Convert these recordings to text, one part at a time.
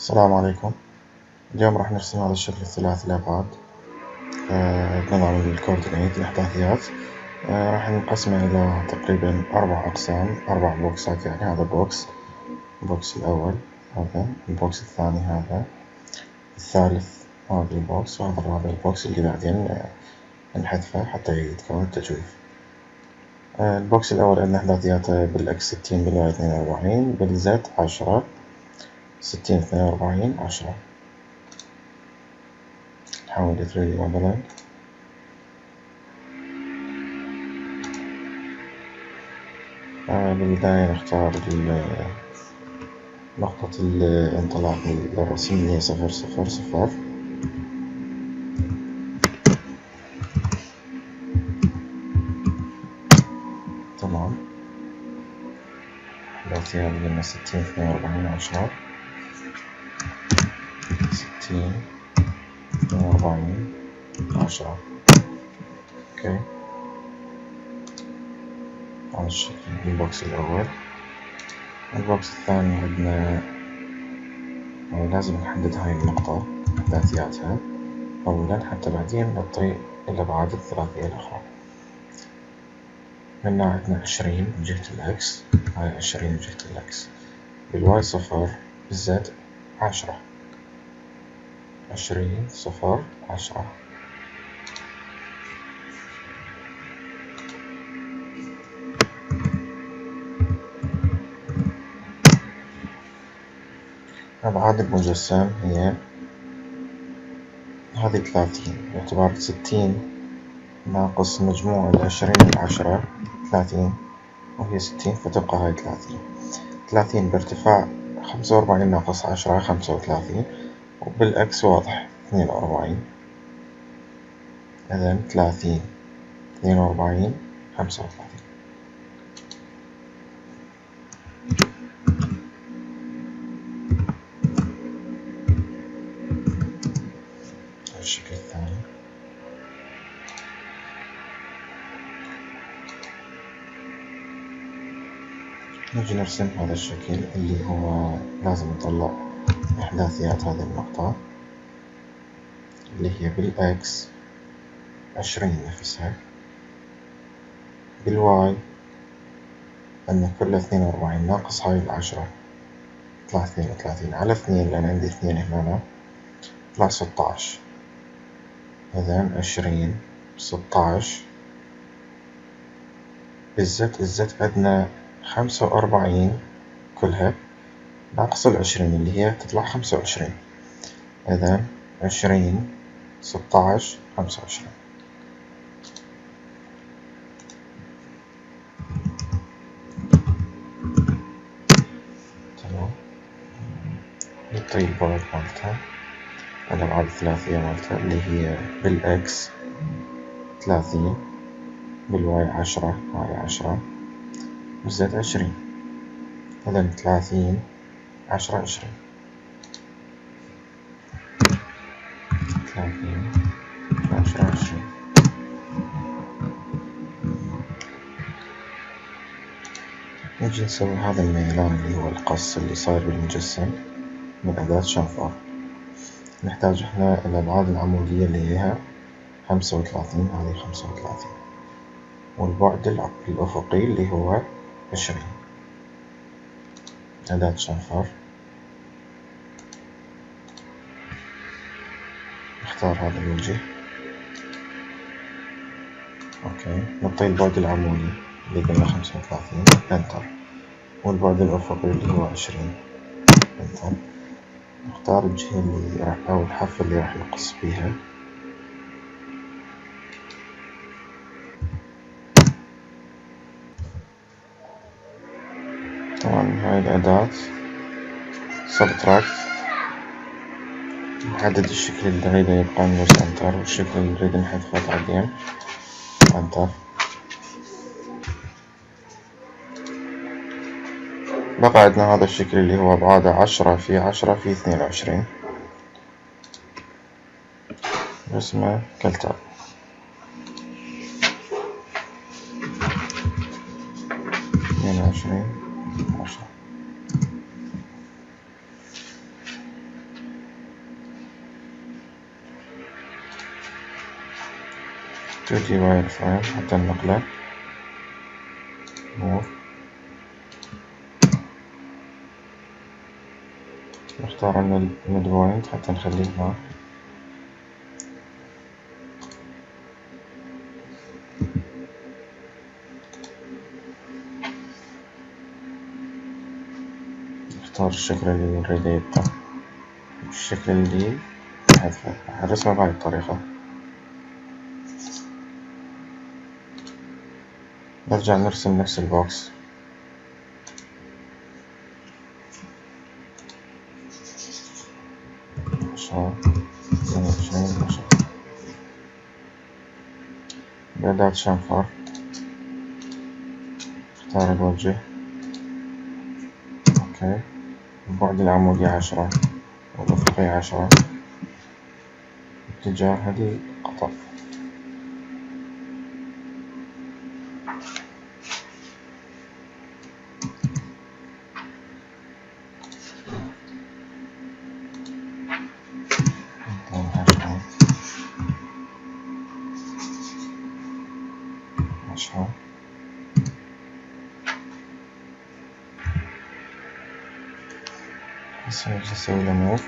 السلام عليكم. اليوم راح نرسم هذا الشكل الثلاثي الأبعاد بنظام الكوردينيت الإحداثيات. راح نقسمه إلى تقريبا 4 أقسام، 4 بوكسات. يعني هذا البوكس الأول، هذا البوكس الثاني، هذا الثالث، هذا البوكس، وهذا الرابع البوكس اللي بعدين نحذفه حتى يتكون التجويف. البوكس الأول عندنا إحداثياته بالإكس 60، بالواي 42، بالزد 10، 60 42 10. نحول 3D modeling. بالبداية نختار نقطة الانطلاق للرسم اللي هي 0 0 0. تمام. إحداثيات قلنا 60 42 10، 60 42 10. اوكي، هذا الشكل البوكس الأول. البوكس الثاني عندنا لازم نحدد هاي النقطة إحداثياتها أولا حتى بعدين نعطي الأبعاد الثلاثية الأخرى. هنا عندنا 20 من جهة الإكس، هاي 20 من جهة الإكس، بالواي 0، بالزد 10، 20 0 10. أبعاد المجسم هي هذه 30، باعتبار 60 ناقص مجموع 20 من 10 30، وهي 60 فتبقى هاي 30. 30 بارتفاع 45 ناقص 10 35، وبالعكس واضح 42. إذن 30 42 35. الشكل الثاني نجي نرسم هذا الشكل اللي هو لازم نطلع إحداثيات هذه النقطة اللي هي بالإكس 20 نفسها، بالواي أن كل 42 ناقص هاي 10 يطلع 32 على 2 لأن عندي 2 هنا يطلع 16. إذن 20 16. الزد عندنا 45 كلها ناقص 20 اللي هي تطلع 25. إذن 20 16 25. تمام. نعطي البعد مالتها، الأبعاد الثلاثية مالتها اللي هي بالإكس 30، بالواي 10، هاي 10، بالزد 20. إذن 30 10 20. 30 10 20. نجي نسوي هذا الميلان اللي هو القص اللي صاير بالمجسم من أداة شنفر. نحتاج إحنا الأبعاد العمودية اللي هي 35، هذه 35، والبعد الأفقي اللي هو 20. أداة شنفر، نختار هذا الوجه. أوكي، نعطي البعد العمودي اللي قلنا 35 انتر، والبعد الأفقي اللي هو 20 انتر. نختار الجهة اللي راح أو الحافة اللي راح نقص بيها. طبعا هاي الأداة سبتراكت، نحدد الشكل اللي نريده يبقى ندوس انتر، والشكل اللي نريد نحذفه بعدين انتر. بقى عندنا هذا الشكل اللي هو أبعاده 10 في 10 في 22. رسمه كالتالي: 22 10. 2D واير فريم حتى النقلة. موف. نختار عنا الميد بوينت حتى نخليه هنا. نختار الشكل اللي نريده يبقى، الشكل اللي نحذفه راح نرسمه بهاي الطريقة. نرجع نرسم نفس البوكس. بأداة شنفر اختار الوجه. اوكي. البعد العمودي 10 والأفقي 10. اتجاه هذه قطع. عشرة. نسوي له موف.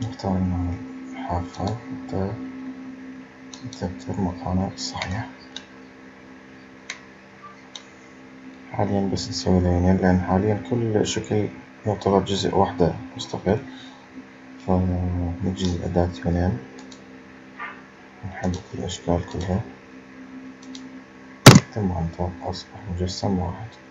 نختار النوع الحافة حتى نتذكر مكانه الصحيح. حاليا بس نسوي لينين لأن حاليا كل شكل يعتبر جزء واحدة مستقل، فنجي أداة يونين نحدد الأشكال كلها. ثم أصبح مجسم واحد.